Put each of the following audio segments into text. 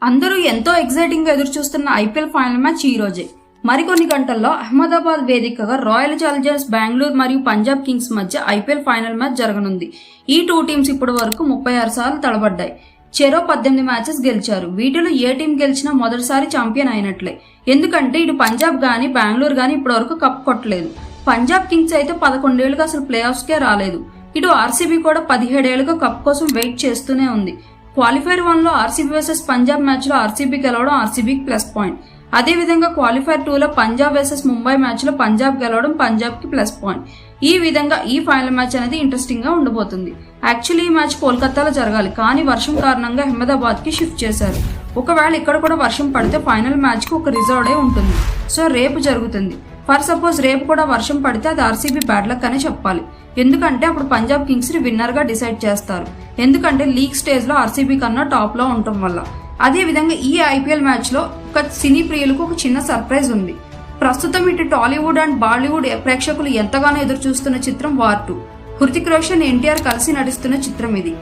అందరూ ఎంతో ఎక్సైటింగ్ గా ఎదురు చూస్తున్న ఐపీఎల్ ఫైనల్ మ్యాచ్ ఈ రోజే. మరికొన్ని గంటల్లో అహ్మదాబాద్ వేదికగా రాయల్ ఛాలెంజర్స్ బెంగళూరు మరియు పంజాబ్ కింగ్స్ మధ్య ఐపీఎల్ ఫైనల్ మ్యాచ్ జరగనుంది. ఈ టూ టీమ్స్ ఇప్పటి వరకు 36 సార్లు తలబడ్డాయి. చెరో 18 మ్యాచెస్ గెలిచారు. వీటిలో ఏ టీం గెలిచినా మొదటిసారి ఛాంపియన్ అయినట్లే. ఎందుకంటే ఇటు పంజాబ్ గానీ బెంగళూరు గానీ ఇప్పటి వరకు కప్ కొట్టలేదు. పంజాబ్ కింగ్స్ అయితే 11 ఏళ్లుగా అసలు ప్లే ఆఫ్స్ కే రాలేదు. ఇటు ఆర్సీబీ కూడా 17 ఏళ్లుగా కప్ కోసం వెయిట్ చేస్తూనే ఉంది. క్వాలిఫైర్ 1 లో ఆర్సీబీ వర్సెస్ పంజాబ్ మ్యాచ్ లో ఆర్సీబీ గెలవడం ఆర్సీబీకి ప్లస్ పాయింట్. అదే విధంగా క్వాలిఫైర్ 2 లో పంజాబ్ వర్సెస్ ముంబై మ్యాచ్ లో పంజాబ్ గెలవడం పంజాబ్ కి ప్లస్ పాయింట్. ఈ విధంగా ఈ ఫైనల్ మ్యాచ్ అనేది ఇంట్రెస్టింగ్ గా ఉండబోతుంది. యాక్చువల్లీ ఈ మ్యాచ్ కోల్కతాలో జరగాలి, కానీ వర్షం కారణంగా అహ్మదాబాద్ కి షిఫ్ట్ చేశారు. ఒకవేళ ఇక్కడ కూడా వర్షం పడితే ఫైనల్ మ్యాచ్ కి ఒక రిజర్వ్ డే ఉంటుంది. సో రేపు జరుగుతుంది. ఫర్ సపోజ్ రేపు కూడా వర్షం పడితే అది ఆర్సీబీ బ్యాడ్ లక్ అనే చెప్పాలి. ఎందుకంటే అప్పుడు పంజాబ్ కింగ్స్ ని విన్నర్ గా డిసైడ్ చేస్తారు. ఎందుకంటే లీగ్ స్టేజ్ లో ఆర్సీబీ కన్నా టాప్ లో ఉండటం వల్ల. అదే విధంగా ఈ ఐపీఎల్ మ్యాచ్ లో ఒక సినీ ప్రియులకు ఒక చిన్న సర్ప్రైజ్ ఉంది. ప్రస్తుతం ఇటు టాలీవుడ్ అండ్ బాలీవుడ్ ప్రేక్షకులు ఎంతగానో ఎదురు చూస్తున్న చిత్రం వార్ 2. హృతిక్ రోషన్, ఎన్టీఆర్ కలిసి నటిస్తున్న చిత్రం ఇది.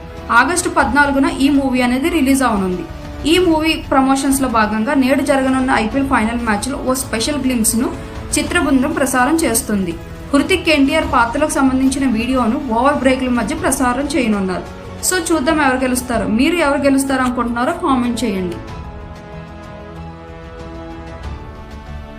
ఆగస్టు 14న ఈ మూవీ అనేది రిలీజ్ అవనుంది. ఈ మూవీ ప్రమోషన్స్ లో భాగంగా నేడు జరగనున్న ఐపీఎల్ ఫైనల్ మ్యాచ్ లో ఓ స్పెషల్ గ్లింప్స్ ను చిత్ర బృందం ప్రసారం చేస్తుంది. హృతిక్, ఎన్టీఆర్ పాత్రలకు సంబంధించిన వీడియోను ఓవర్ బ్రేక్ల మధ్య ప్రసారం చేయనున్నారు. సో చూద్దాం ఎవరు గెలుస్తారో. మీరు ఎవరు గెలుస్తారో అనుకుంటున్నారో కామెంట్ చేయండి.